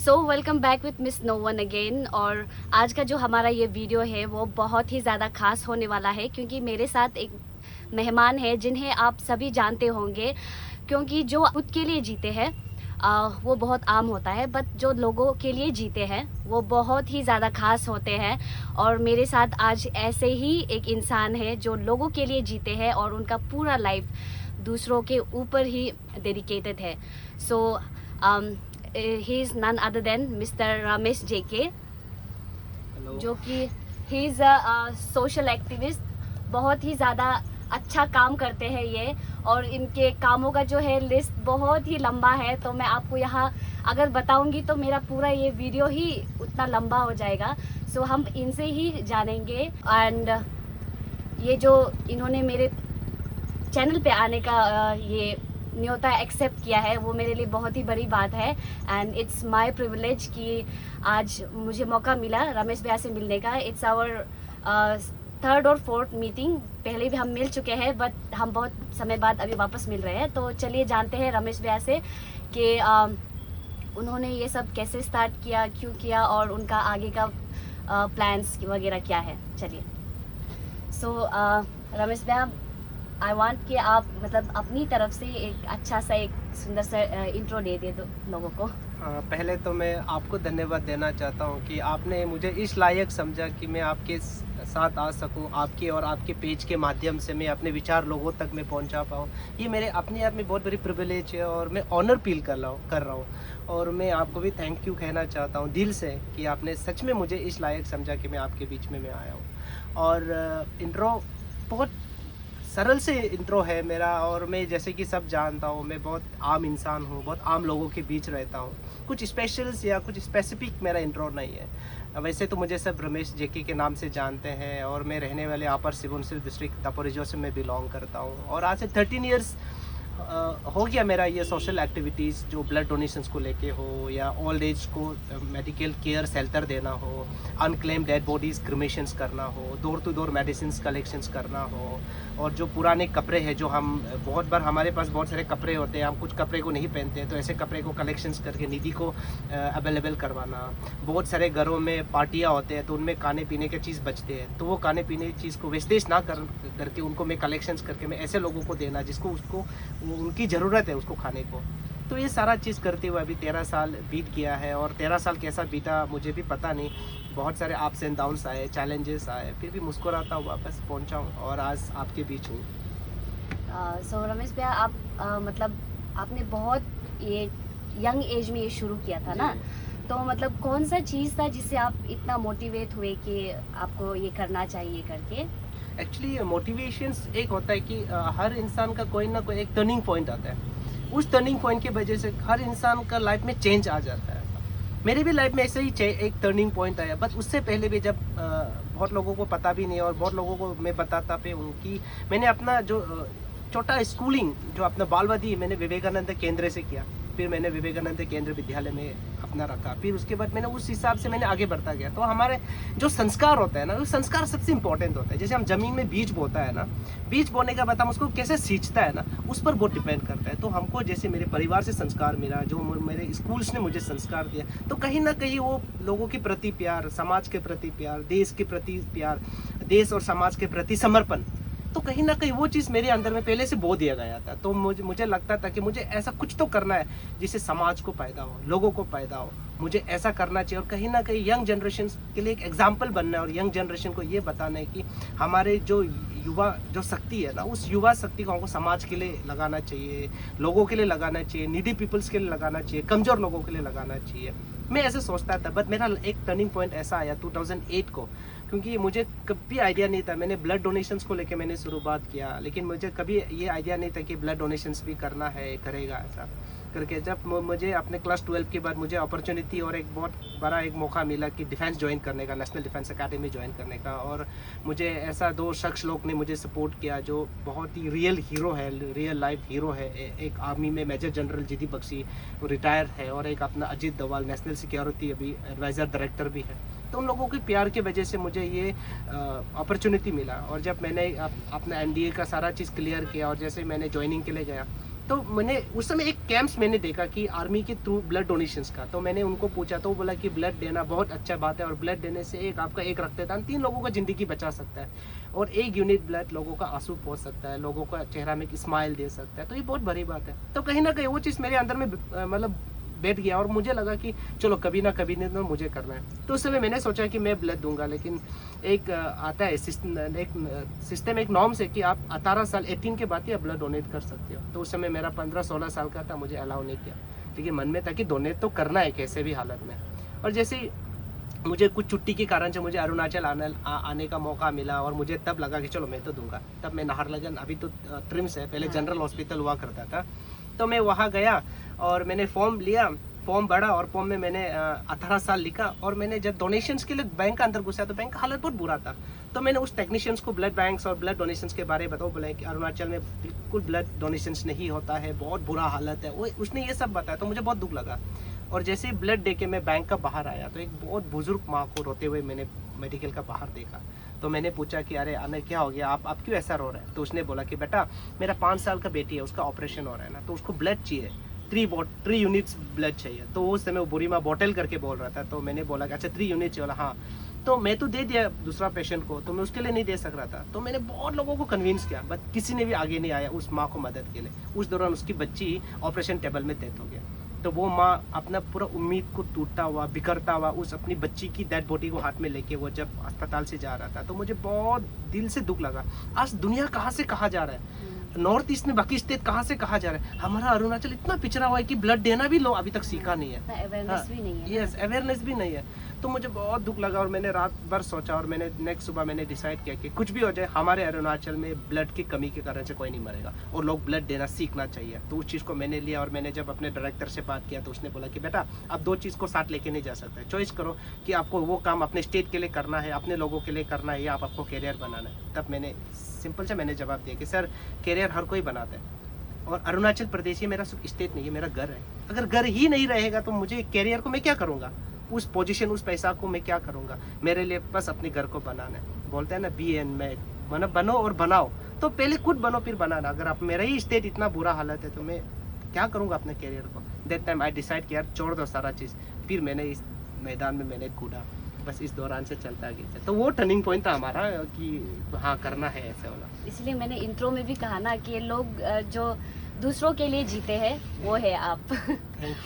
Welcome back with miss no one again. और आज का जो हमारा ये वीडियो है वो बहुत ही ज़्यादा खास होने वाला है, क्योंकि मेरे साथ एक मेहमान है जिन्हें आप सभी जानते होंगे। क्योंकि जो खुद के लिए जीते हैं वो बहुत आम होता है, बट जो लोगों के लिए जीते हैं वो बहुत ही ज़्यादा खास होते हैं। और मेरे साथ आज ऐसे ही एक इंसान है जो लोगों के लिए जीते हैं और उनका पूरा लाइफ दूसरों के ऊपर ही डेडिकेटेड है। सो he is none other than Mr. Ramesh JK, hello. जो कि he is a social activist। बहुत ही ज़्यादा अच्छा काम करते हैं ये, और इनके कामों का जो है लिस्ट बहुत ही लंबा है। तो मैं आपको यहाँ अगर बताऊंगी तो मेरा पूरा ये वीडियो ही उतना लंबा हो जाएगा। सो हम इनसे ही जानेंगे। एंड ये जो इन्होंने मेरे चैनल पे आने का ये न्योता एक्सेप्ट किया है वो मेरे लिए बहुत ही बड़ी बात है। एंड इट्स माय प्रिविलेज कि आज मुझे मौका मिला रमेश भैया से मिलने का। इट्स आवर थर्ड और फोर्थ मीटिंग। पहले भी हम मिल चुके हैं, बट हम बहुत समय बाद अभी वापस मिल रहे हैं। तो चलिए जानते हैं रमेश भैया से कि उन्होंने ये सब कैसे स्टार्ट किया, क्यों किया, और उनका आगे का प्लान्स वगैरह क्या है। चलिए। सो रमेश भैया, आई वांट कि आप मतलब अपनी तरफ से एक अच्छा सा एक सुंदर सा इंट्रो दे दे दो लोगों को। पहले तो मैं आपको धन्यवाद देना चाहता हूँ कि आपने मुझे इस लायक समझा कि मैं आपके साथ आ सकूँ। आपके और आपके पेज के माध्यम से मैं अपने विचार लोगों तक मैं पहुँचा पाऊँ, ये मेरे अपने आप में बहुत बड़ी प्रिविलेज है और मैं ऑनर फील कर रहा हूँ। और मैं आपको भी थैंक यू कहना चाहता हूँ दिल से कि आपने सच में मुझे इस लायक समझा कि मैं आपके बीच में मैं आया हूँ। और इंट्रो बहुत सरल से इंट्रो है मेरा, और मैं जैसे कि सब जानता हूँ मैं बहुत आम इंसान हूँ, बहुत आम लोगों के बीच रहता हूँ। कुछ स्पेशल्स या कुछ स्पेसिफिक मेरा इंट्रो नहीं है। वैसे तो मुझे सब रमेश जेके के नाम से जानते हैं, और मैं रहने वाले अपर सुबनसिरी डिस्ट्रिक्ट दापोरिजो से मैं बिलोंग करता हूँ। और आज से 13 ईयर्स हो गया मेरा ये सोशल एक्टिविटीज़, जो ब्लड डोनेशंस को लेके हो या ओल्ड एज को मेडिकल केयर शेल्टर देना हो, अनक्लेम डेड बॉडीज़ क्रिमेशंस करना हो, door to door medicine collections करना हो, और जो पुराने कपड़े हैं जो हम बहुत बार हमारे पास बहुत सारे कपड़े होते हैं, हम कुछ कपड़े को नहीं पहनते हैं, तो ऐसे कपड़े को कलेक्शंस करके निधि को अवेलेबल करवाना। बहुत सारे घरों में पार्टियाँ होते हैं तो उनमें खाने पीने के चीज़ बचते हैं, तो वो खाने पीने की चीज़ को वेस्टेज ना करके उनको मैं कलेक्शंस करके मैं ऐसे लोगों को देना जिसको उसको उनकी ज़रूरत है उसको खाने को। तो ये सारा चीज़ करते हुए अभी 13 साल बीत गया है, और 13 साल कैसा बीता मुझे भी पता नहीं। बहुत सारे अप्स एंड डाउन्स आए, चैलेंजेस आए, फिर भी मुस्कुराता हुआ वापस पहुंचा हूँ और आज आपके बीच हूँ। सो रमेश भैया, आप मतलब आपने बहुत ये यंग एज में ये शुरू किया था ना, तो मतलब कौन सा चीज़ था जिससे आप इतना मोटिवेट हुए कि आपको ये करना चाहिए करके? एक्चुअली मोटिवेशंस एक होता है कि हर इंसान का कोई ना कोई एक टर्निंग पॉइंट आता है। उस टर्निंग पॉइंट की वजह से हर इंसान का लाइफ में चेंज आ जाता है। मेरे भी लाइफ में ऐसे ही एक टर्निंग पॉइंट आया, बट उससे पहले भी जब बहुत लोगों को पता भी नहीं और बहुत लोगों को मैं बताता पे उनकी मैंने अपना जो छोटा स्कूलिंग जो अपना बालवादी मैंने विवेकानंद केंद्र से किया, फिर मैंने विवेकानंद केंद्र विद्यालय में अपना रखा, फिर उसके बाद मैंने उस हिसाब से मैंने आगे बढ़ता गया। तो हमारे जो संस्कार होता है ना, वो संस्कार सबसे इंपॉर्टेंट होता है। जैसे हम जमीन में बीज बोता है ना, बीज बोने के बाद हम उसको कैसे सींचता है ना, उस पर बहुत डिपेंड करता है। तो हमको जैसे मेरे परिवार से संस्कार मिला, जो मेरे स्कूल्स ने मुझे संस्कार दिया, तो कहीं ना कहीं वो लोगों के प्रति प्यार, समाज के प्रति प्यार, देश के प्रति प्यार, देश और समाज के प्रति समर्पण, तो कहीं ना कहीं वो चीज़ मेरे अंदर में पहले से बो दिया गया था। तो मुझे लगता था कि मुझे ऐसा कुछ तो करना है जिससे समाज को फायदा हो, लोगों को फायदा हो, मुझे ऐसा करना चाहिए। और कहीं ना कहीं यंग जनरेशन के लिए एक एग्जाम्पल बनना है, और यंग जनरेशन को ये बताना है कि हमारे जो युवा जो शक्ति है ना, उस युवा शक्ति को हमको समाज के लिए लगाना चाहिए, लोगों के लिए लगाना चाहिए, नीडी पीपल्स के लिए लगाना चाहिए, कमज़ोर लोगों के लिए लगाना चाहिए। मैं ऐसे सोचता था, बट मेरा एक टर्निंग पॉइंट ऐसा आया 2008 को, क्योंकि मुझे कभी आइडिया नहीं था। मैंने ब्लड डोनेशंस को लेके मैंने शुरुआत किया, लेकिन मुझे कभी ये आइडिया नहीं था कि ब्लड डोनेशंस भी करना है, करेगा ऐसा करके। जब मुझे अपने क्लास 12 के बाद मुझे अपॉर्चुनिटी और एक बहुत बड़ा एक मौका मिला कि डिफेंस ज्वाइन करने का, नेशनल डिफेंस एकेडमी ज्वाइन करने का, और मुझे ऐसा दो शख्स लोग ने मुझे सपोर्ट किया जो बहुत ही रियल हीरो है, रियल लाइफ हीरो है। एक आर्मी में मेजर जनरल जीदी बख्शी रिटायर है, और एक अपना अजीत डोवाल नेशनल सिक्योरिटी अभी एडवाइज़र डायरेक्टर भी है। तो उन लोगों के प्यार की वजह से मुझे ये अपॉर्चुनिटी मिला। और जब मैंने अपना एनडीए का सारा चीज़ क्लियर किया और जैसे मैंने ज्वाइनिंग के लिए गया, तो मैंने उस समय एक कैंप्स मैंने देखा कि आर्मी के थ्रू ब्लड डोनेशंस का, तो मैंने उनको पूछा तो वो बोला कि ब्लड देना बहुत अच्छा बात है और ब्लड देने से एक आपका एक रक्तदान 3 लोगों का ज़िंदगी बचा सकता है और 1 यूनिट ब्लड लोगों का आंसू पोंछ सकता है, लोगों का चेहरा में एक स्माइल दे सकता है। तो ये बहुत बड़ी बात है। तो कहीं ना कहीं वो चीज़ मेरे अंदर में मतलब बैठ गया और मुझे लगा कि चलो कभी ना कभी नहीं तो मुझे करना है। तो उस समय मैंने सोचा कि मैं ब्लड दूंगा, लेकिन एक आता है सिस्टम एक नॉर्म्स है कि आप 18 साल 18 के बाद ही आप ब्लड डोनेट कर सकते हो। तो उस समय मेरा 15-16 साल का था, मुझे अलाउ नहीं किया, लेकिन मन में था कि डोनेट तो करना है कैसे भी हालत में। और जैसे ही मुझे कुछ छुट्टी के कारण से मुझे अरुणाचल आने का मौका मिला और मुझे तब लगा कि चलो मैं तो दूंगा। तब मैं नाहरलगुन, अभी तो ट्रिम्स है, पहले जनरल हॉस्पिटल हुआ करता था, तो मैं वहाँ गया और मैंने फॉर्म लिया, फॉर्म भरा और फॉर्म में मैंने 18 साल लिखा। और मैंने जब डोनेशंस के लिए बैंक का अंदर घुसा तो बैंक का हालत बहुत बुरा था। तो मैंने उस टेक्नीशियंस को ब्लड बैंक्स और ब्लड डोनेशंस के बारे में बताओ, बोला कि अरुणाचल में बिल्कुल ब्लड डोनेशंस नहीं होता है, बहुत बुरा हालत है। वो उसने ये सब बताया तो मुझे बहुत दुख लगा। और जैसे ही ब्लड दे के मैं बैंक का बाहर आया तो एक बहुत बुजुर्ग माँ को रोते हुए मैंने मेडिकल का बाहर देखा। तो मैंने पूछा कि अरे आने क्या हो गया, आप क्यों ऐसा रो रहे हैं? तो उसने बोला कि बेटा मेरा 5 साल का बेटी है, उसका ऑपरेशन हो रहा है ना, तो उसको ब्लड चाहिए, 3 यूनिट्स ब्लड चाहिए। तो उस समय वो बुरी माँ बॉटल करके बोल रहा था। तो मैंने बोला कि अच्छा 3 यूनिट चाहिए? हाँ। तो मैं तो दे दिया दूसरा पेशेंट को, तो मैं उसके लिए नहीं दे सक रहा था। तो मैंने बहुत लोगों को कन्विंस किया, बट किसी ने भी आगे नहीं आया उस माँ को मदद के लिए। उस दौरान उसकी बच्ची ऑपरेशन टेबल में डेथ हो गया। तो वो माँ अपना पूरा उम्मीद को टूटता हुआ, बिखरता हुआ, उस अपनी बच्ची की डेड बॉडी को हाथ में लेके वो जब अस्पताल से जा रहा था, तो मुझे बहुत दिल से दुख लगा। आज दुनिया कहाँ से कहाँ जा रहा है, नॉर्थ ईस्ट में बाकी स्टेट कहाँ से कहाँ जा रहा है, हमारा अरुणाचल इतना पिछड़ा हुआ है कि ब्लड देना भी लोग अभी तक सीखा नहीं है, अवेयरनेस भी नहीं है। यस, अवेयरनेस भी नहीं है। तो मुझे बहुत दुख लगा और मैंने रात भर सोचा और मैंने नेक्स्ट सुबह मैंने डिसाइड किया कि कुछ भी हो जाए हमारे अरुणाचल में ब्लड की कमी के कारण से कोई नहीं मरेगा और लोग ब्लड देना सीखना चाहिए। तो उस चीज़ को मैंने लिया और मैंने जब अपने डायरेक्टर से बात किया तो उसने बोला कि बेटा आप 2 चीज़ को साथ लेके नहीं जा सकते, चॉइस करो कि आपको वो काम अपने स्टेट के लिए करना है, अपने लोगों के लिए करना है, या आपको कैरियर बनाना है। तब मैंने सिंपल से मैंने जवाब दिया कि सर कैरियर हर कोई बनाता है और अरुणाचल प्रदेश ये मेरा सिर्फ स्टेट नहीं है, मेरा घर है। अगर घर ही नहीं रहेगा तो मुझे कैरियर को मैं क्या करूँगा, उस पोजीशन उस पैसा को मैं क्या करूँगा? मेरे लिए बस अपने घर को बनाना है। बोलते हैं ना बी एंड मेक, मतलब बनो और बनाओ। तो पहले खुद बनो फिर बनाना। अगर आप मेरा ही स्टेट इतना बुरा हालत है तो मैं क्या करूँगा अपने कैरियर को? दैट टाइम आई डिसाइड किया छोड़ दो सारा चीज़। फिर मैंने इस मैदान में मैंने कूदा, बस इस दौरान से चलता गया। तो वो टर्निंग पॉइंट था हमारा कि हाँ करना है ऐसे वाला। इसलिए मैंने इंट्रो में भी कहा ना कि लोग जो दूसरों के लिए जीते हैं वो है आप।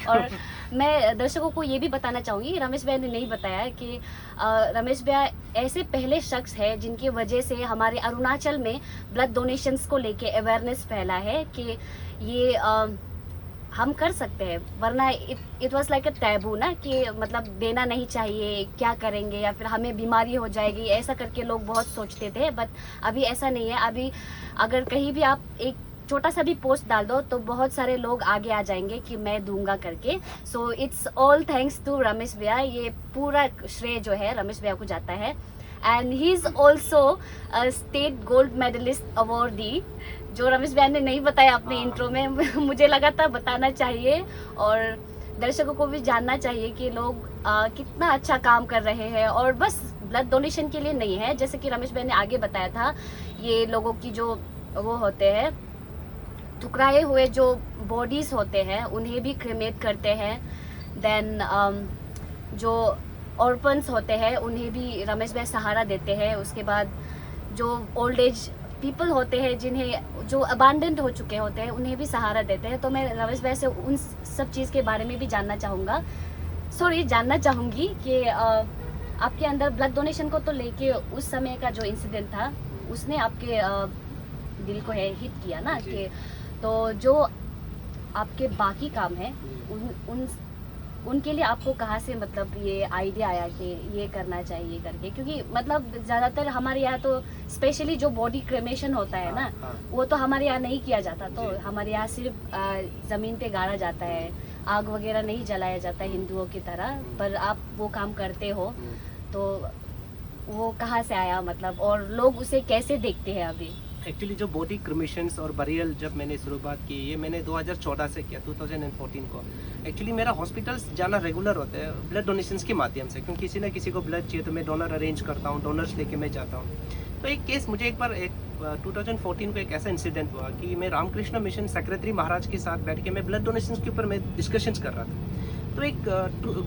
और मैं दर्शकों को ये भी बताना चाहूँगी, रमेश भैया ने नहीं बताया कि रमेश भैया ऐसे पहले शख्स है जिनकी वजह से हमारे अरुणाचल में ब्लड डोनेशंस को लेके अवेयरनेस फैला है कि ये हम कर सकते हैं। वरना it was like a taboo ना, कि मतलब देना नहीं चाहिए, क्या करेंगे, या फिर हमें बीमारी हो जाएगी, ऐसा करके लोग बहुत सोचते थे। बट अभी ऐसा नहीं है। अभी अगर कहीं भी आप एक छोटा सा भी पोस्ट डाल दो तो बहुत सारे लोग आगे आ जाएंगे कि मैं दूंगा करके। So it's all thanks to Ramesh bhaiya. ये पूरा श्रेय जो है रमेश भैया को जाता है। And he is also state gold medalist awardee, जो रमेश भैया ने नहीं बताया अपने इंट्रो में। मुझे लगा था बताना चाहिए और दर्शकों को भी जानना चाहिए कि लोग कितना अच्छा काम कर रहे हैं। और बस ब्लड डोनेशन के लिए नहीं है, जैसे कि रमेश भैया ने आगे बताया था, ये लोगों की जो वो होते हैं ठुकराए हुए जो बॉडीज होते हैं उन्हें भी क्रिमेट करते हैं। देन जो ऑर्फन्स होते हैं उन्हें भी रमेश भाई सहारा देते हैं। उसके बाद जो ओल्ड एज पीपल होते हैं जिन्हें जो अबांडेंट हो चुके होते हैं उन्हें भी सहारा देते हैं। तो मैं रमेश भाई से उन सब चीज़ के बारे में भी जानना चाहूँगी कि आपके अंदर ब्लड डोनेशन को तो लेके उस समय का जो इंसिडेंट था उसने आपके दिल को हिट किया ना, कि तो जो आपके बाकी काम है उनके लिए आपको कहाँ से मतलब ये आइडिया आया कि ये करना चाहिए करके? क्योंकि मतलब ज़्यादातर हमारे यहाँ तो स्पेशली जो बॉडी क्रेमेशन होता है ना, वो तो हमारे यहाँ नहीं किया जाता। तो हमारे यहाँ सिर्फ ज़मीन पे गाड़ा जाता है, आग वगैरह नहीं जलाया जाता हिंदुओं की तरह। पर आप वो काम करते हो, तो वो कहाँ से आया मतलब, और लोग उसे कैसे देखते हैं अभी? एक्चुअली जो बॉडी क्रिमेशंस और बरियल जब मैंने शुरुआत की, ये मैंने 2014 से किया, 2014 को। एक्चुअली मेरा हॉस्पिटल्स जाना रेगुलर होता है ब्लड डोनेशंस के माध्यम से, क्योंकि किसी ना किसी को ब्लड चाहिए तो मैं डोनर अरेंज करता हूँ, डोनर्स लेके मैं जाता हूँ। तो एक केस मुझे एक बार 2014 को एक ऐसा इंसिडेंट हुआ कि मैं रामकृष्ण मिशन सेक्रेटरी महाराज के साथ बैठ के मैं ब्लड डोनेशन के ऊपर मैं डिस्कशंस कर रहा था। तो एक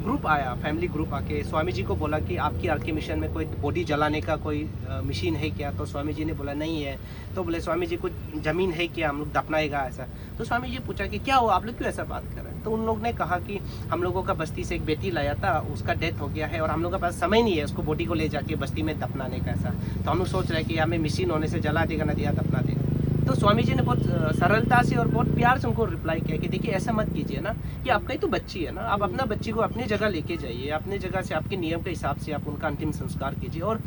ग्रुप आया, फैमिली ग्रुप आके स्वामी जी को बोला कि आपकी आर के मिशन में कोई बॉडी जलाने का कोई मशीन है क्या? तो स्वामी जी ने बोला नहीं है। तो बोले स्वामी जी कुछ ज़मीन है क्या, हम लोग दफनाएगा ऐसा? तो स्वामी जी पूछा कि क्या हुआ, आप लोग क्यों ऐसा बात कर रहे हैं? तो उन लोग ने कहा कि हम लोगों का बस्ती से एक बेटी लाया था, उसका डेथ हो गया है और हम लोग के पास समय नहीं है उसको बॉडी को ले जाके बस्ती में दफनाने का ऐसा। तो हम लोग सोच रहे हैं कि हमें मशीन होने से जला देगा, नदिया दफना देगा। तो स्वामी जी ने बहुत सरलता से और बहुत प्यार से उनको रिप्लाई किया कि देखिए ऐसा मत कीजिए ना, कि आपका ही तो बच्ची है ना, आप अपना बच्ची को अपनी जगह लेके जाइए, अपनी जगह से आपके नियम के हिसाब से आप उनका अंतिम संस्कार कीजिए। और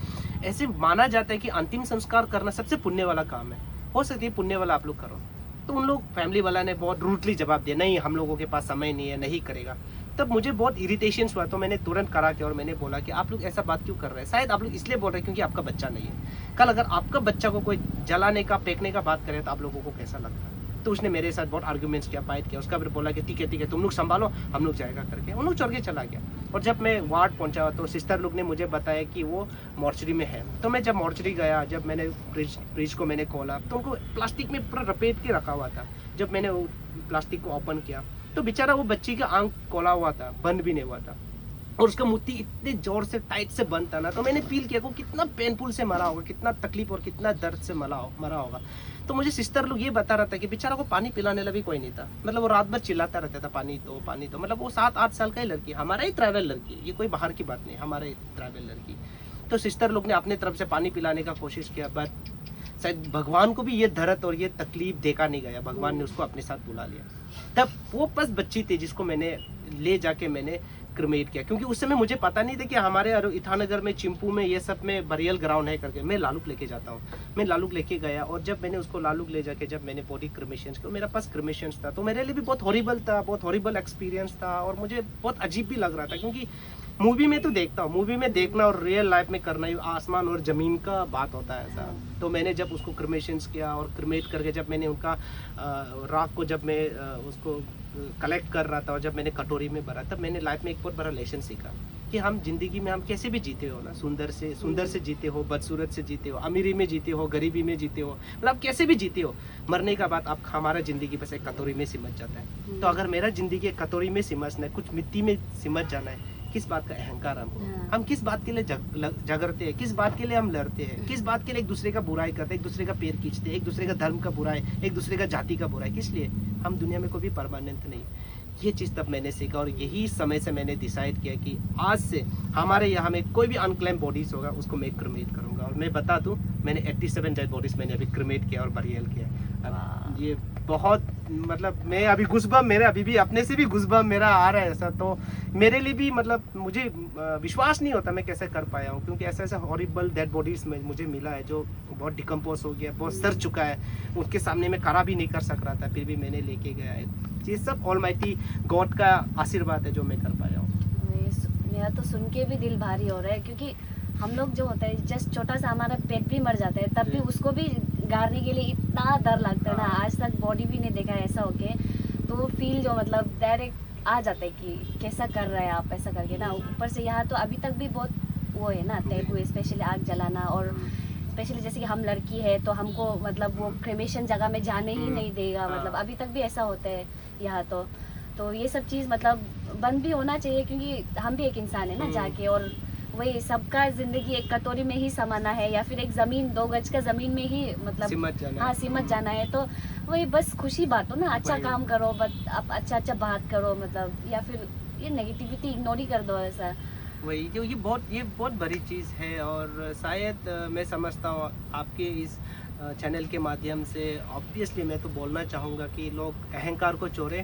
ऐसे माना जाता है कि अंतिम संस्कार करना सबसे पुण्य वाला काम है, हो सकती है पुण्य वाला आप लोग करो। तो उन लोग फैमिली वाला ने बहुत रूटली जवाब दिया, नहीं हम लोगों के पास समय नहीं है, नहीं करेगा। तब मुझे बहुत इरिटेशन हुआ, तो मैंने तुरंत करा के और मैंने बोला कि आप लोग ऐसा बात क्यों कर रहे हैं? शायद आप लोग इसलिए बोल रहे हैं क्योंकि आपका बच्चा नहीं है। कल अगर आपका बच्चा को कोई जलाने का, फेंकने का बात करे तो आप लोगों को कैसा लगता? तो उसने मेरे साथ बहुत आर्ग्यूमेंट्स किया, फाइट किया। उसका फिर बोला कि ठीक है तुम लोग संभालो, हम लोग जाएगा करके उन लोग चढ़ के चला गया। और जब मैं वार्ड पहुंचा तो सिस्टर लोग ने मुझे बताया कि वो मॉर्चरी में है। तो मैं जब मॉर्चरी गया, जब मैंने फ्रिज को मैंने खोला तो उनको प्लास्टिक में पूरा लपेट के रखा हुआ था। जब मैंने वो प्लास्टिक को ओपन किया तो बेचारा वो बच्ची का आंख खोला हुआ था, बंद भी नहीं हुआ था, और उसका मुट्ठी इतने जोर से टाइट से बंद था ना। तो मैंने फील किया वो कितना पेनफुल से मरा होगा, कितना तकलीफ और कितना दर्द से मरा होगा। तो मुझे सिस्टर लोग ये बता रहा था कि बेचारा को पानी पिलाने वाला भी कोई नहीं था। मतलब वो रात भर चिल्लाता रहता था पानी दो पानी दो। मतलब वो 7-8 साल का ही लड़की, हमारा ही ट्रैवल लड़की, ये कोई बाहर की बात नहीं, हमारा ही ट्रैवल लड़की। तो सिस्टर लोग ने अपने तरफ से पानी पिलाने का कोशिश किया, बट शायद भगवान को भी ये दर्द और ये तकलीफ देखा नहीं गया, भगवान ने उसको अपने साथ बुला लिया। तब वो बस बच्ची थी जिसको मैंने ले जाके मैंने क्रिमेट किया, क्योंकि उस समय मुझे पता नहीं था कि हमारे ईटानगर में, चिंपू में, ये सब में बरियल ग्राउंड है करके। मैं लालूक लेके जाता हूँ, मैं लालूक लेके गया और जब मैंने उसको लालूक ले जाके जब मैंने बॉडी क्रिमेशन किया, मेरे पास क्रिमेशन था, तो मेरे लिए भी बहुत हॉरिबल था, बहुत हॉरिबल एक्सपीरियंस था और मुझे बहुत अजीब भी लग रहा था। क्योंकि मूवी में तो देखता हूँ, मूवी में देखना और रियल लाइफ में करना आसमान और जमीन का बात होता है ऐसा। तो मैंने जब उसको क्रिमेशन किया और क्रिमेट करके जब मैंने उनका राख को जब मैं उसको कलेक्ट कर रहा था और जब मैंने कटोरी में भरा, तब मैंने लाइफ में एक बहुत बड़ा लेसन सीखा कि हम जिंदगी में हम कैसे भी जीते हो ना, सुंदर से जीते हो, बदसूरत से जीते हो, अमीरी में जीते हो, गरीबी में जीते हो, मतलब कैसे भी जीते हो, मरने का बाद आप हमारा जिंदगी बस एक कटोरी में सिमट जाता है। तो अगर मेरा जिंदगी एक कटोरी में सिमटना है, कुछ मिट्टी में सिमट जाना है, किस बात का अहंकार हमको? हम किस बात के लिए झगड़ते हैं, किस बात के लिए हम लड़ते हैं, किस बात के लिए एक दूसरे का बुराई करते हैं, एक दूसरे का पैर खींचते हैं, एक दूसरे का धर्म का बुराई, एक दूसरे का जाति का बुराई, किस लिए? हम दुनिया में कोई भी परमानेंट नहीं। ये चीज़ तब मैंने सीखा और यही समय से मैंने डिसाइड किया कि आज से हमारे यहाँ में कोई भी अनक्लेम बॉडीज होगा उसको मैं क्रिमेट करूँगा। और मैं बता दूँ, मैंने 87 डेड बॉडीज मैंने अभी क्रिमेट किया और बरियल किया। अब ये बहुत, मतलब मैं अभी गुस्बम, मेरे अभी भी अपने से भी गुस्बम मेरा आ रहा है ऐसा। तो मेरे लिए भी मतलब मुझे विश्वास नहीं होता मैं कैसे कर पाया हूँ, क्योंकि ऐसा ऐसा हॉरिबल डेड बॉडीज में मुझे मिला है जो बहुत डिकम्पोज हो गया, बहुत सड़ चुका है, उसके सामने मैं खड़ा भी नहीं कर सक रहा था, फिर भी मैंने लेके गया है। ये सब ऑलमाइटी गॉड का आशीर्वाद है जो मैं कर पाया हूँ। मेरा तो सुन के भी दिल भारी हो रहा है, क्योंकि हम लोग जो होता है जस्ट छोटा सा हमारा पेट भी मर जाता है, तब भी उसको भी गाड़ने के लिए इतना डर लगता है ना। आज तक बॉडी भी नहीं देखा है ऐसा होके, तो वो फील जो मतलब डायरेक्ट आ जाता है कि कैसा कर रहे हैं आप ऐसा करके ना। ऊपर से यहाँ तो अभी तक भी बहुत वो है ना टैबू, स्पेशली आग जलाना, और स्पेशली जैसे कि हम लड़की है तो हमको मतलब वो क्रेमेशन जगह में जाने ही नहीं देगा, मतलब अभी तक भी ऐसा होता है यहाँ। तो ये सब चीज़ मतलब बंद भी होना चाहिए, क्योंकि हम भी एक इंसान है ना जाके, और वही सबका जिंदगी एक कटोरी में ही समाना है, या फिर एक जमीन 2 गज का जमीन में ही मतलब सिमट जाना है। तो वही बस खुशी बात हो ना, अच्छा काम करो, बट आप अच्छा बात करो, मतलब या फिर ये नेगेटिविटी इग्नोर ही कर दो ऐसा। वही जो ये बहुत बड़ी चीज़ है। और शायद मैं समझता हूँ आपके इस चैनल के माध्यम से ऑब्वियसली मैं तो बोलना चाहूँगा कि लोग अहंकार को छोड़ें,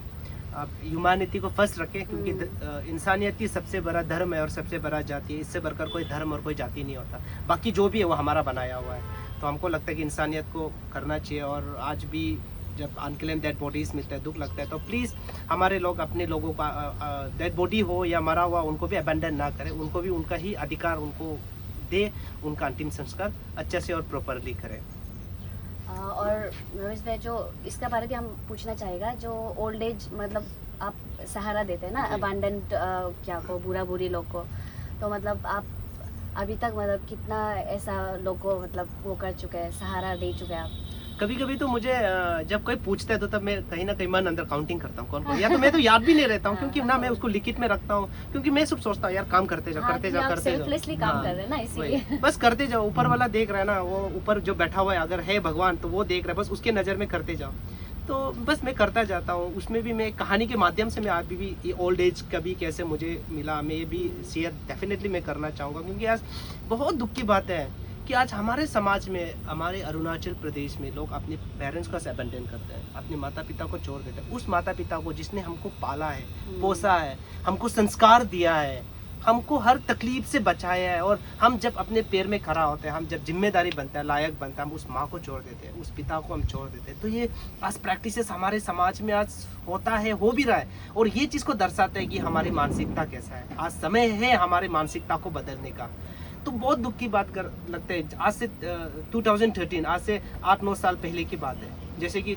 आप ह्यूमैनिटी को फर्स्ट रखें, क्योंकि इंसानियत ही सबसे बड़ा धर्म है और सबसे बड़ा जाति है। इससे बढ़कर कोई धर्म और कोई जाति नहीं होता, बाकी जो भी है वो हमारा बनाया हुआ है। तो हमको लगता है कि इंसानियत को करना चाहिए। और आज भी जब अनक्लेम डेड बॉडीज मिलता है, दुख लगता है, तो प्लीज़ हमारे लोग अपने लोगों का डेड बॉडी हो या मरा हुआ उनको भी अबेंडन ना करें, उनको भी उनका ही अधिकार उनको दे, उनका अंतिम संस्कार अच्छे से और प्रॉपरली करें। और मनोज भाई, जो इसका बारे में हम पूछना चाहेगा, जो ओल्ड एज मतलब आप सहारा देते हैं ना अबांडन क्या को, बुरा बुरी लोग को, तो मतलब आप अभी तक मतलब कितना ऐसा लोग को मतलब वो कर चुके हैं, सहारा दे चुके हैं आप? कभी कभी तो मुझे जब कोई पूछता है तो तब मैं कहीं ना कहीं मन अंदर काउंटिंग करता हूँ कौन कौन, या तो मैं तो याद भी नहीं रहता हूँ क्योंकि ना मैं उसको लिखित में रखता हूँ, क्योंकि मैं सिर्फ सोचता हूँ यार काम करते जाओ हाँ, करते कि जाओ आप करते जाओ। सेल्फलेसली काम कर रहे हैं ना, इसीलिए। वही, बस करते जाओ, ऊपर वाला देख रहा है ना, वो ऊपर जो बैठा हुआ है अगर है भगवान तो वो देख रहा है, बस उसके नज़र में करते जाओ। तो बस मैं करता जाता हूँ, उसमें भी मैं कहानी के माध्यम से मैं अभी भी ये ओल्ड एज कभी कैसे मुझे मिला मैं ये भी शेयर डेफिनेटली मैं करना चाहूँगा, क्योंकि आज बहुत दुख की बात है कि आज हमारे समाज में, हमारे अरुणाचल प्रदेश में लोग अपने पेरेंट्स को अबैंडन करते हैं, अपने माता पिता को छोड़ देते हैं। उस माता पिता को जिसने हमको पाला है, पोसा है, हमको संस्कार दिया है, हमको हर तकलीफ से बचाया है, और हम जब अपने पैर में खड़ा होते हैं, हम जब जिम्मेदारी बनता है, लायक बनता है, हम उस माँ को छोड़ देते हैं, उस पिता को हम छोड़ देते हैं। तो ये आज प्रैक्टिसेस हमारे समाज में आज होता है, हो भी रहा है, और ये चीज़ को दर्शाता है कि हमारी मानसिकता कैसा है। आज समय है हमारी मानसिकता को बदलने का। तो बहुत दुख की बात कर लगता है, आज से 2013 आज से 8-9 साल पहले की बात है, जैसे कि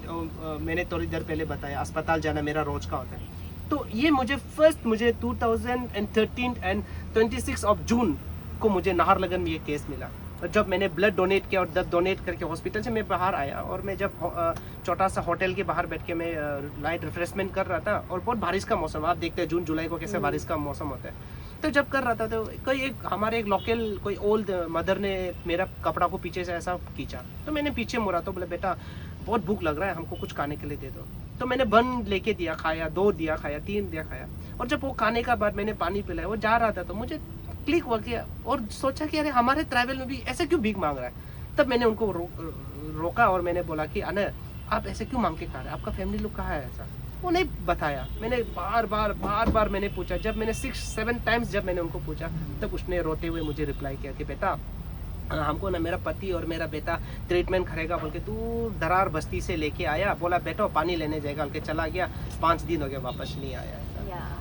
मैंने थोड़ी देर पहले बताया अस्पताल जाना मेरा रोज का होता है। तो ये मुझे 2013 एंड 26 ऑफ जून को मुझे नाहरलगन में ये केस मिला, और जब मैंने ब्लड डोनेट किया और ब्लड डोनेट करके हॉस्पिटल से मैं बाहर आया, और मैं जब छोटा सा होटल के बाहर बैठ के मैं लाइट रिफ्रेशमेंट कर रहा था, और बहुत बारिश का मौसम, आप देखते हैं जून जुलाई को कैसे बारिश का मौसम होता है। तो जब कर रहा था तो कोई एक हमारे एक लोकल कोई ओल्ड मदर ने मेरा कपड़ा को पीछे से ऐसा खींचा, तो मैंने पीछे मुड़ा, तो बोले बेटा बहुत भूख लग रहा है, हमको कुछ खाने के लिए दे दो। तो मैंने बन लेके दिया, खाया, 2 दिया खाया, 3 दिया खाया, और जब वो खाने का बाद मैंने पानी पिलाया, वो जा रहा था तो मुझे क्लिक हुआ कि, और सोचा कि अरे हमारे ट्रैवल में भी ऐसे क्यों भीख मांग रहा है। तब मैंने उनको रोका और मैंने बोला कि अनय आप ऐसे क्यों मांग के खा रहे हैं, आपका फैमिली लोग कहाँ है ऐसा। वो नहीं बताया, मैंने बार बार मैंने पूछा, जब मैंने 6-7 टाइम्स जब मैंने उनको पूछा, तब उसने रोते हुए मुझे रिप्लाई किया कि बेटा हमको ना मेरा पति और मेरा बेटा ट्रीटमेंट करेगा बोल के दूर दरार बस्ती से लेके आया, बोला बेटा पानी लेने जाएगा बोल के चला गया, 5 दिन हो गया वापस नहीं आया।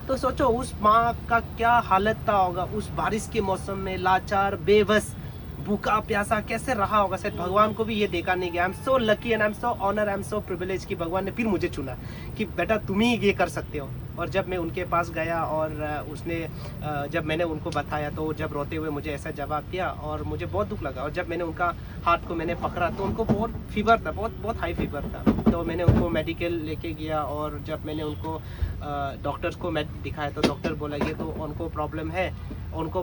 तो सोचो उस माँ का क्या हालत था होगा उस बारिश के मौसम में, लाचार, बेबस, भूखा प्यासा कैसे रहा होगा। शायद भगवान को भी ये देखा नहीं गया। I am so lucky and I am so honour, I am so privilege कि भगवान ने फिर मुझे चुना कि बेटा तुम ही ये कर सकते हो। और जब मैं उनके पास गया और उसने जब मैंने उनको बताया तो जब रोते हुए मुझे ऐसा जवाब दिया और मुझे बहुत दुख लगा। और जब मैंने उनका हाथ को मैंने पकड़ा तो उनको बहुत फीवर था, बहुत हाई फीवर था। तो मैंने उनको मेडिकल लेके गया और जब मैंने उनको डॉक्टर्स को दिखाया तो डॉक्टर बोला ये तो उनको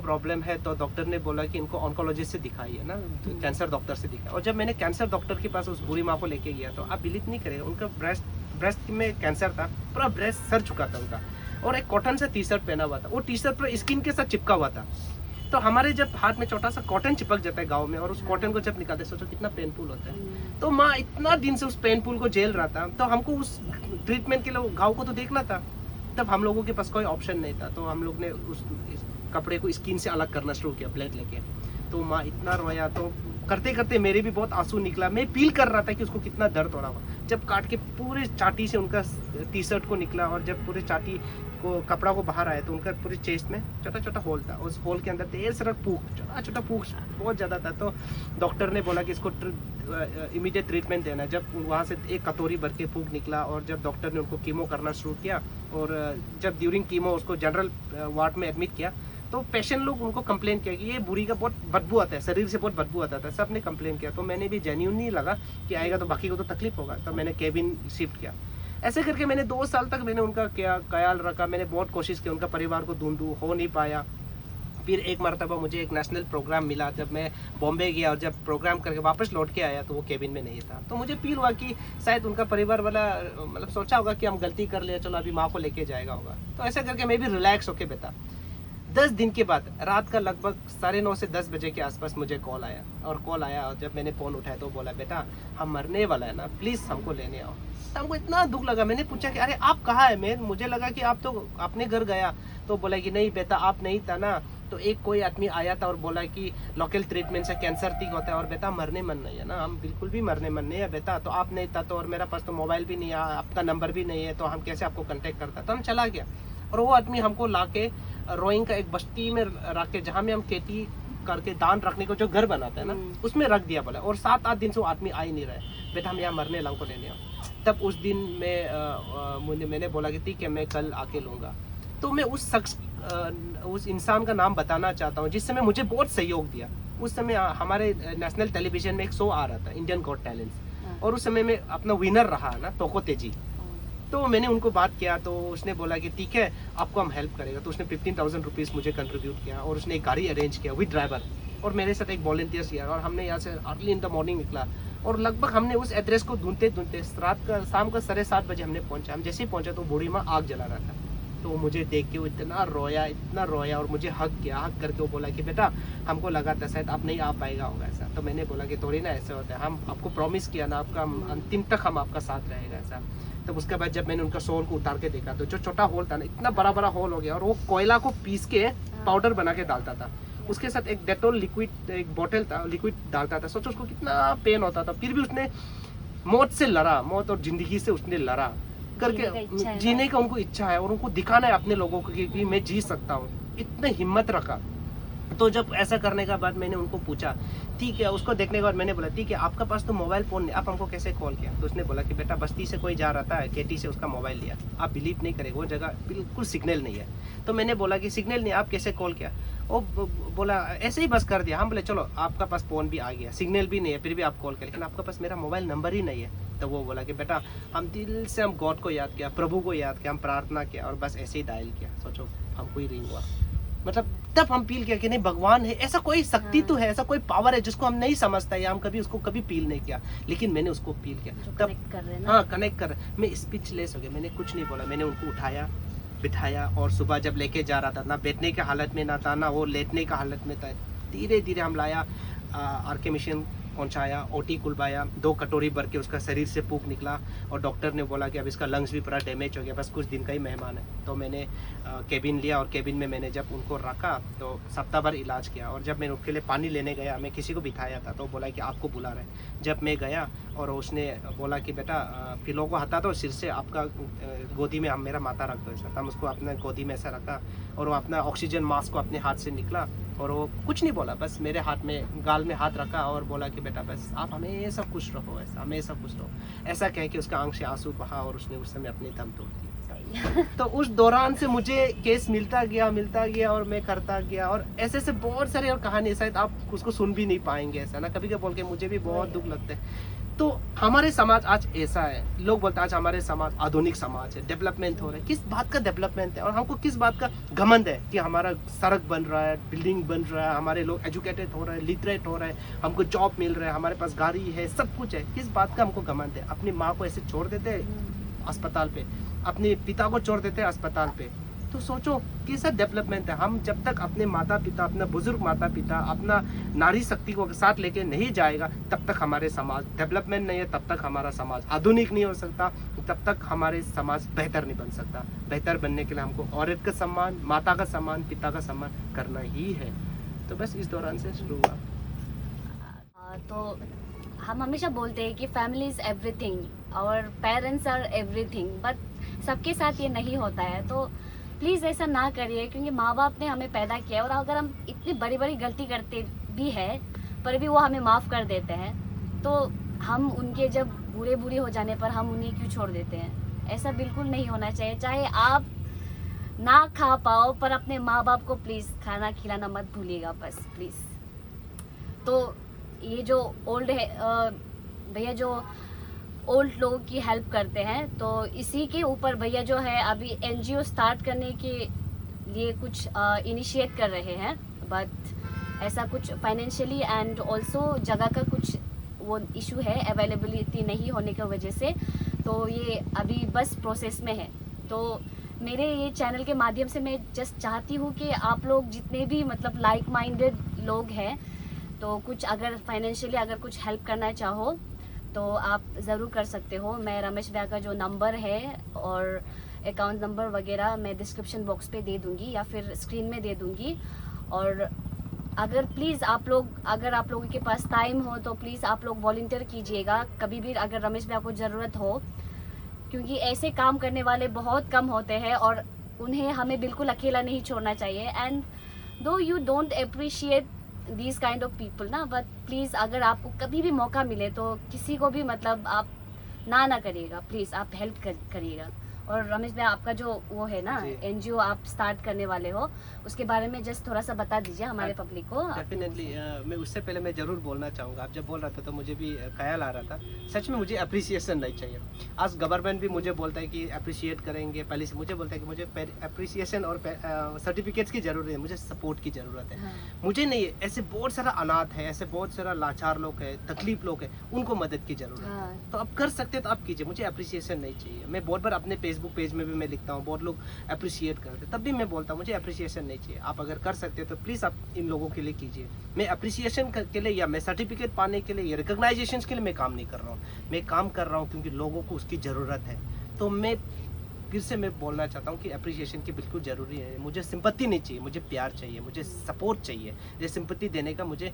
प्रॉब्लम है तो डॉक्टर ने बोला कि इनको ऑन्कोलॉजिस्ट से दिखाइए ना, तो कैंसर डॉक्टर से दिखाया। और जब मैंने कैंसर डॉक्टर के पास उस बुरी माँ को लेके गया तो आप बिलीव नहीं करेंगे उनका ब्रेस्ट में कैंसर था, पूरा ब्रेस्ट सर चुका था उनका और एक कॉटन सा टी शर्ट पहना हुआ था। वो टी शर्ट पर स्किन के साथ चिपका हुआ था। तो हमारे जब हाथ में छोटा सा कॉटन चिपक जाता है गाँव में और उस कॉटन को जब निकालते सोचो कितना पेनफुल होता है। तो माँ इतना दिन से उस पेनफुल को झेल रहा था तो हमको उस ट्रीटमेंट के लिए घाव को तो देखना था। तब हम लोगों के पास कोई ऑप्शन नहीं था तो हम लोग ने उस कपड़े को स्किन से अलग करना शुरू किया ब्लेड लेके। तो माँ इतना रोया तो करते करते मेरे भी बहुत आंसू निकला। मैं फील कर रहा था कि उसको कितना दर्द हो रहा होगा। जब काट के पूरे चाटी से उनका टी शर्ट को निकला और जब पूरे चाटी को कपड़ा को बाहर आया तो उनका पूरे चेस्ट में छोटा छोटा होल था। उस होल के अंदर ढेर सारा छोटा छोटा पूक बहुत ज़्यादा था। तो डॉक्टर ने बोला कि इसको इमीडिएट ट्रीटमेंट देना। जब वहाँ से एक कटोरी भर के फूक निकला और जब डॉक्टर ने उनको कीमो करना शुरू किया और जब ड्यूरिंग कीमो उसको जनरल वार्ड में एडमिट किया तो पेशेंट लोग उनको कंप्लेन किया कि ये बुरी का बहुत बदबू आता है, शरीर से बहुत बदबू आता था। सब ने कंप्लेन किया तो मैंने भी जेन्युइन नहीं लगा कि आएगा तो बाकी को तो तकलीफ होगा। तो मैंने केबिन शिफ्ट किया। ऐसे करके मैंने 2 साल तक मैंने उनका क्या ख्याल रखा। मैंने बहुत कोशिश की उनका परिवार को ढूंढूं, हो नहीं पाया। फिर एक मरतबा मुझे एक नेशनल प्रोग्राम मिला जब मैं बॉम्बे गया और जब प्रोग्राम करके वापस लौट के आया तो वो केबिन में नहीं था। तो मुझे फील हुआ कि शायद उनका परिवार वाला मतलब सोचा होगा कि हम गलती कर लिया, चलो अभी माँ को लेके जाएगा होगा। तो ऐसा करके मैं भी रिलैक्स होके बैठा। 10 दिन के बाद रात का लगभग 9:30 से 10 बजे के आसपास मुझे कॉल आया और जब मैंने फ़ोन उठाया तो बोला बेटा हम मरने वाला है ना, प्लीज़ हमको लेने आओ। तो हमको इतना दुख लगा। मैंने पूछा कि अरे आप कहाँ है? मैं मुझे लगा कि आप तो अपने घर गया। तो बोला कि नहीं बेटा आप नहीं था ना। तो एक कोई आदमी आया था और बोला कि लोकल ट्रीटमेंट से कैंसर ठीक होता है और बेटा मरने मन नहीं है ना। हम बिल्कुल भी मरने मन नहीं है बेटा। तो आप नहीं था तो और मेरा पास तो मोबाइल भी नहीं है, आपका नंबर भी नहीं है, तो हम कैसे आपको कॉन्टेक्ट करता। तो हम चला गया और वो आदमी हमको ला के रोइंग का एक बस्ती में रख के जहाँ में हम खेती करके दान रखने को जो घर बनाता है ना उसमें रख दिया बोला। और 7-8 दिन से वो आदमी आ ही नहीं रहा। बेटा हम यहाँ मरने लंग को लेने आओ। तब उस दिन मैंने बोला कि ठीक है मैं कल आके लूँगा। तो मैं उस शख्स उस इंसान का नाम बताना चाहता हूँ जिस समय मुझे बहुत सहयोग दिया। उस समय हमारे नेशनल टेलीविजन में एक शो आ रहा था, इंडियन गॉट टैलेंट्स, और उस समय में अपना विनर रहा ना तोको तेजी। तो मैंने उनको बात किया तो उसने बोला कि ठीक है आपको हम हेल्प करेगा। तो उसने 15,000 रुपीज़ मुझे कंट्रीब्यूट किया और उसने एक गाड़ी अरेंज किया विद ड्राइवर, और मेरे साथ एक वॉलंटियर्स किया, और हमने यहाँ से अर्ली इन द मॉर्निंग निकला, और लगभग हमने उस एड्रेस को ढूंढते ढूंढते शाम का 7:30 बजे हमने पहुंचा। हम जैसे ही पहुंचा तो बूढ़ी माँ आग जला रहा था। तो वो मुझे देख के वो इतना रोया और मुझे हक किया। हक करके वो बोला कि बेटा हमको लगा था शायद आप नहीं आ पाएगा होगा ऐसा। तो मैंने बोला कि थोड़ी ना ऐसे होता है, हम आपको प्रॉमिस किया ना, आपका अंतिम तक हम आपका साथ रहेगा ऐसा। तब उसके बाद जब मैंने उनका सोल को उतार के देखा तो जो छोटा होल था ना, इतना बड़ा होल हो गया, और वो कोयला को पीस के पाउडर बना के डालता था। उसके साथ एक डेटोल लिक्विड एक बोतल था, लिक्विड डालता था। सोचो उसको कितना पेन होता था, फिर भी उसने मौत से लड़ा, मौत और जिंदगी से उसने लड़ा करके। जीने का उनको इच्छा है और उनको दिखाना है अपने लोगों को कि मैं जी सकता हूँ। इतने हिम्मत रखा। तो जब ऐसा करने के बाद मैंने उनको पूछा, ठीक है, उसको देखने के बाद मैंने बोला ठीक है आपका पास तो मोबाइल फ़ोन नहीं, आप हमको कैसे कॉल किया? तो उसने बोला कि बेटा बस्ती से कोई जा रहा था, केटी से उसका मोबाइल लिया। आप बिलीव नहीं करेंगे, वो जगह बिल्कुल सिग्नल नहीं है। तो मैंने बोला कि सिग्नल नहीं, आप कैसे कॉल किया? वो बोला ऐसे ही बस कर दिया। हम बोले चलो आपका पास फ़ोन भी आ गया, सिग्नल भी नहीं है, फिर भी आप कॉल किया, लेकिन आपका पास मेरा मोबाइल नंबर ही नहीं है। तो वो बोला कि बेटा हम दिल से हम गॉड को याद किया, प्रभु को याद किया, हम प्रार्थना किया और बस ऐसे ही डायल किया। सोचो हमको ही रिंग हुआ। मतलब तब हम फील किया कि नहीं भगवान है, ऐसा कोई शक्ति तो है, ऐसा कोई पावर है जिसको हम नहीं समझता या हम कभी उसको कभी फील नहीं किया, लेकिन मैंने उसको फील किया। तब कनेक्ट कर रहे, मैं स्पीचलेस हो गया, मैंने कुछ नहीं बोला। मैंने उनको उठाया, बिठाया, और सुबह जब लेके जा रहा था ना बैठने के हालत में ना था ना वो लेटने का हालत में था। धीरे धीरे हम लाया, आरके मिशन पहुंचाया, ओटी खुलवाया, 2 कटोरी भर के उसका शरीर से फूंक निकला, और डॉक्टर ने बोला कि अब इसका लंग्स भी पूरा डैमेज हो गया, बस कुछ दिन का ही मेहमान है। तो मैंने केबिन लिया, और केबिन में मैंने जब उनको रखा तो सप्ताह भर इलाज किया। और जब मैंने उसके लिए पानी लेने गया, मैं किसी को बिठाया था, तो बोला कि आपको बुला रहे। जब मैं गया और उसने बोला कि बेटा पिलो को हटा दो सिर से, आपका गोदी में हम मेरा माथा रख दो ऐसा। हम उसको अपने गोदी में ऐसा रखा, और वो अपना ऑक्सीजन मास्क को अपने हाथ से निकला, और वो कुछ नहीं बोला, बस मेरे हाथ में गाल में हाथ रखा और बोला कि बेटा बस आप हमेशा खुश रहो, ऐसा हमेशा खुश रहो, ऐसा कह के उसका आंख से आंसू बहा, और उसने उस समय अपनी दम तोड़ दी। तो उस दौरान से मुझे केस मिलता गया और मैं करता गया, और ऐसे ऐसे बहुत सारे और कहानी, शायद आप उसको सुन भी नहीं पाएंगे ऐसा ना, कभी कभी बोल के मुझे भी बहुत दुख लगता है। तो हमारे समाज आज ऐसा है, लोग बोलते हैं आज हमारे समाज आधुनिक समाज है, डेवलपमेंट हो रहा है। किस बात का डेवलपमेंट है, और हमको किस बात का घमंड है कि हमारा सड़क बन रहा है, बिल्डिंग बन रहा है, हमारे लोग एजुकेटेड हो रहे हैं, लिटरेट हो रहे हैं, हमको जॉब मिल रहा है, हमारे पास गाड़ी है, सब कुछ है। किस बात का हमको घमंड है? अपनी माँ को ऐसे छोड़ देते हैं अस्पताल पे, अपने पिता को छोड़ देते हैं अस्पताल पे। तो सोचो कैसा डेवलपमेंट है। हम जब तक अपने माता पिता, अपना बुजुर्ग माता पिता, अपना नारी शक्ति को साथ लेके नहीं जाएगा, तब तक हमारे समाज डेवलपमेंट नहीं है, तब तक हमारा समाज आधुनिक नहीं हो सकता, तब तक हमारे समाज बेहतर नहीं बन सकता। बेहतर बनने के लिए हमको औरत का सम्मान, माता का सम्मान, पिता का सम्मान करना ही है। तो बस इस दौरान से शुरू हुआ। तो हम हमेशा बोलते हैं कि फैमिली इज़ एवरीथिंग और पेरेंट्स आर एवरीथिंग, बट सबके साथ ये नहीं होता है। तो प्लीज़ ऐसा ना करिए, क्योंकि माँ बाप ने हमें पैदा किया, और अगर हम इतनी बड़ी बड़ी गलती करते भी है पर भी वो हमें माफ़ कर देते हैं, तो हम उनके जब बूढ़े हो जाने पर हम उन्हें क्यों छोड़ देते हैं? ऐसा बिल्कुल नहीं होना चाहिए। चाहे आप ना खा पाओ, पर अपने माँ बाप को प्लीज़ खाना खिलाना मत भूलिएगा, बस प्लीज़। तो ये जो ओल्ड है भैया, जो ओल्ड लोगों की हेल्प करते हैं, तो इसी के ऊपर भैया जो है अभी एनजीओ स्टार्ट करने के लिए कुछ इनिशिएट कर रहे हैं, बट ऐसा कुछ फाइनेंशियली एंड ऑल्सो जगह का कुछ वो इशू है, अवेलेबिलिटी नहीं होने की वजह से। तो ये अभी बस प्रोसेस में है। तो मेरे ये चैनल के माध्यम से मैं जस्ट चाहती हूँ कि आप लोग जितने भी मतलब लाइक माइंडेड लोग हैं, तो कुछ अगर फाइनेंशियली अगर कुछ हेल्प करना चाहो तो आप ज़रूर कर सकते हो। मैं रमेश भैया का जो नंबर है और अकाउंट नंबर वगैरह मैं डिस्क्रिप्शन बॉक्स पे दे दूँगी या फिर स्क्रीन में दे दूँगी। और अगर प्लीज़ आप लोगों के पास टाइम हो तो प्लीज़ आप लोग वॉलंटियर कीजिएगा कभी भी अगर रमेश भैया को ज़रूरत हो, क्योंकि ऐसे काम करने वाले बहुत कम होते हैं और उन्हें हमें बिल्कुल अकेला नहीं छोड़ना चाहिए। एंड दो you don't appreciate these kind of people ना, बट प्लीज़ अगर आपको कभी भी मौका मिले तो किसी को भी मतलब आप ना करिएगा, प्लीज़ आप हेल्प करिएगा। और रमेश भाई आपका जो वो है ना जी। एनजीओ आप स्टार्ट करने वाले हो, उसके बारे में जस्ट थोड़ा सा बता दीजिए हमारे पब्लिक को। डेफिनेटली मैं उससे पहले मैं ज़रूर बोलना चाहूँगा, आप जब बोल रहा था तो मुझे भी ख्याल आ रहा था, सच में मुझे अप्रिसिएशन नहीं चाहिए। आज गवर्नमेंट भी मुझे बोलता है कि अप्रिशिएट करेंगे, पहले से मुझे बोलता है कि मुझे अप्रिसिएशन और सर्टिफिकेट्स की ज़रूरत है, मुझे सपोर्ट की ज़रूरत है। हाँ। मुझे नहीं है, ऐसे बहुत सारा अनाथ है, ऐसे बहुत सारा लाचार लोग हैं, तकलीफ लोग हैं, उनको मदद की ज़रूरत है। हाँ। तो आप कर सकते हैं तो आप कीजिए, मुझे अप्रिसिएशन नहीं चाहिए। मैं बहुत बार अपने फेसबुक पेज में भी मैं लिखता हूँ, बहुत लोग अप्रिशिएट करते हैं, तब भी मैं बोलता हूँ मुझे अप्रिसिएशन नहीं चाहिए। आप अगर कर सकते हो तो प्लीज़ आप इन लोगों के लिए कीजिए। मैं अप्रिसिएशन के लिए या मैं सर्टिफिकेट पाने के लिए या रिकॉग्नाइजेशन के लिए मैं काम नहीं कर रहा हूँ। मैं काम कर रहा हूँ क्योंकि लोगों को उसकी ज़रूरत है। तो मैं फिर से मैं बोलना चाहता हूँ कि अप्रिसिएशन की बिल्कुल ज़रूरी है। मुझे सिंपैथी नहीं चाहिए, मुझे प्यार चाहिए, मुझे सपोर्ट चाहिए। ये सिंपैथी देने का मुझे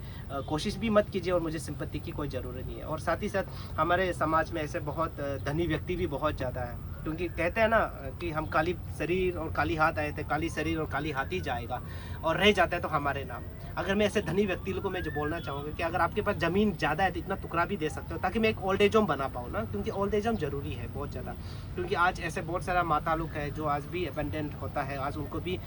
कोशिश भी मत कीजिए और मुझे सिंपैथी की कोई ज़रूरत नहीं है। और साथ ही साथ हमारे समाज में ऐसे बहुत धनी व्यक्ति भी बहुत ज़्यादा है, क्योंकि कहते हैं ना कि हम काली शरीर और काली हाथ आए थे, काली शरीर और काली हाथ ही जाएगा और रह जाता है तो हमारे नाम। अगर मैं ऐसे धनी व्यक्ति को मैं जो बोलना चाहूँगा कि अगर आपके पास ज़मीन ज़्यादा है तो इतना टुकड़ा भी दे सकते हो, ताकि मैं एक ओल्ड एज होम बना पाऊँ ना, क्योंकि ओल्ड एज होम ज़रूरी है बहुत ज़्यादा। क्योंकि आज ऐसे बहुत सारा माता लोग है जो आज भी अबेंडेंट होता है, आज उनको भी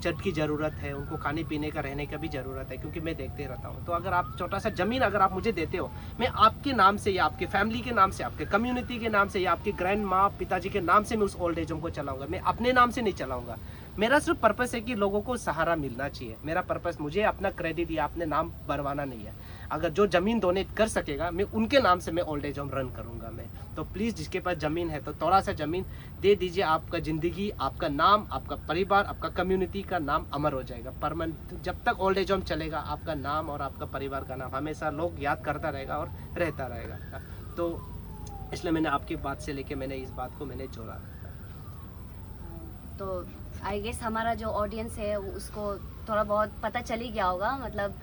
छत की ज़रूरत है, उनको खाने पीने का रहने का भी ज़रूरत है, क्योंकि मैं देखते रहता हूँ। तो अगर आप छोटा सा ज़मीन अगर आप मुझे देते हो, मैं आपके नाम से या आपके फैमिली के नाम से, आपके कम्युनिटी के नाम से या आपके ग्रैंड माँ पिताजी के नाम से मैं उस ओल्ड एज होम को चलाऊंगा। मैं अपने नाम से नहीं चलाऊंगा। मेरा सिर्फ पर्पस है कि लोगों को सहारा मिलना चाहिए। मेरा पर्पस, मुझे अपना क्रेडिट या अपने नाम बनवाना नहीं है। अगर जो ज़मीन डोनेट कर सकेगा मैं उनके नाम से मैं ओल्ड एज होम रन करूंगा मैं। तो प्लीज़ जिसके पास ज़मीन है तो थोड़ा सा ज़मीन दे दीजिए। आपका ज़िंदगी, आपका नाम, आपका परिवार, आपका कम्युनिटी का नाम अमर हो जाएगा परमानेंट। जब तक ओल्ड एज होम चलेगा आपका नाम और आपका परिवार का नाम हमेशा लोग याद करता रहेगा और रहता रहेगा। तो इसलिए मैंने आपकी बात से लेके मैंने इस बात को मैंने जोड़ा। तो आई गेस हमारा जो ऑडियंस है उसको थोड़ा बहुत पता चल ही गया होगा, मतलब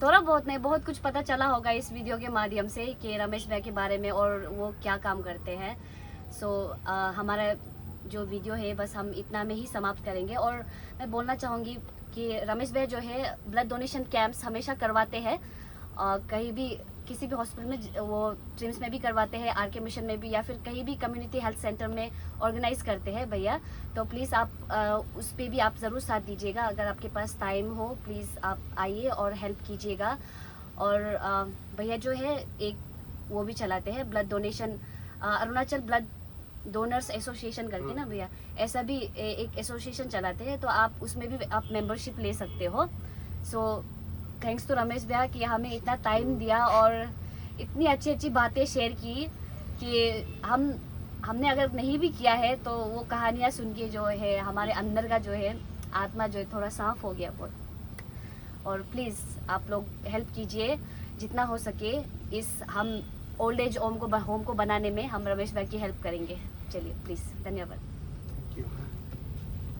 थोड़ा बहुत नहीं, बहुत कुछ पता चला होगा इस वीडियो के माध्यम से कि रमेश भाई के बारे में और वो क्या काम करते हैं। सो हमारा जो वीडियो है बस हम इतना में ही समाप्त करेंगे। और मैं बोलना चाहूँगी कि रमेश भाई जो है ब्लड डोनेशन कैंप्स हमेशा करवाते हैं, कहीं भी किसी भी हॉस्पिटल में, वो ट्रिम्स में भी करवाते हैं, आरके मिशन में भी, या फिर कहीं भी कम्युनिटी हेल्थ सेंटर में ऑर्गेनाइज करते हैं भैया। तो प्लीज़ आप उस पर भी आप ज़रूर साथ दीजिएगा। अगर आपके पास टाइम हो प्लीज़ आप आइए और हेल्प कीजिएगा। और भैया जो है एक वो भी चलाते हैं blood donation, Arunachal blood donors association करके ना भैया, ऐसा भी एक एसोसिएशन चलाते हैं, तो आप उसमें भी आप मेंबरशिप ले सकते हो। सो थैंक्स टू रमेश भैया कि हमें इतना टाइम दिया और इतनी अच्छी अच्छी बातें शेयर की कि हमने अगर नहीं भी किया है तो वो कहानियाँ सुन के जो है हमारे अंदर का जो है आत्मा जो है थोड़ा साफ हो गया बहुत। और प्लीज़ आप लोग हेल्प कीजिए जितना हो सके। इस हम ओल्ड एज होम को बनाने में हम रमेश भाई की हेल्प करेंगे। चलिए प्लीज़, धन्यवाद।